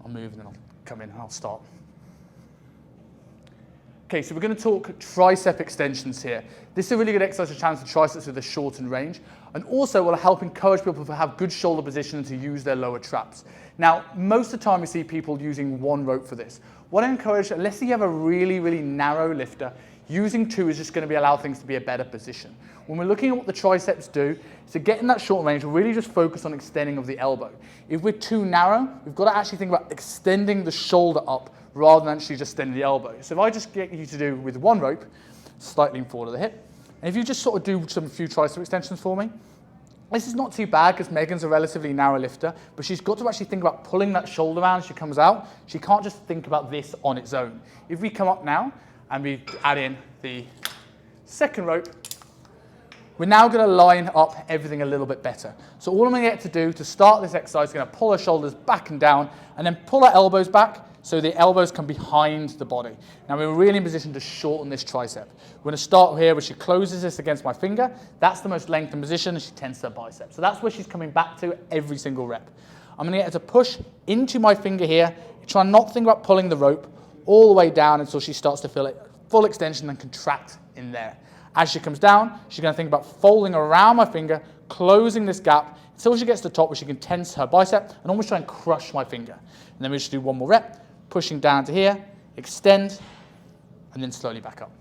I'll move and then I'll come in and I'll start. Okay, so we're going to talk tricep extensions here. This is a really good exercise to challenge the triceps with a shortened range, and also will help encourage people to have good shoulder position and to use their lower traps. Now, most of the time we see people using one rope for this. What I encourage, unless you have a really, really narrow lifter, using two is just going to allow things to be a better position. When we're looking at what the triceps do, to get in that short range, we'll really just focus on extending of the elbow. If we're too narrow, we've got to actually think about extending the shoulder up rather than actually just extending the elbow. So if I just get you to do with one rope, slightly forward of the hip, and if you just sort of do a few tricep extensions for me, this is not too bad because Megan's a relatively narrow lifter, but she's got to actually think about pulling that shoulder around as she comes out. She can't just think about this on its own. If we come up now and we add in the second rope, we're now going to line up everything a little bit better. So all I'm going to get to do to start this exercise is going to pull our shoulders back and down and then pull our elbows back so the elbows come behind the body. Now we're really in position to shorten this tricep. We're going to start here where she closes this against my finger. That's the most lengthened position and she tenses her bicep. So that's where she's coming back to every single rep. I'm going to get her to push into my finger here, try and not think about pulling the rope all the way down until she starts to feel it full extension and contract in there. As she comes down, she's going to think about folding around my finger, closing this gap until she gets to the top where she can tense her bicep and almost try and crush my finger. And then we just do one more rep, pushing down to here, extend, and then slowly back up.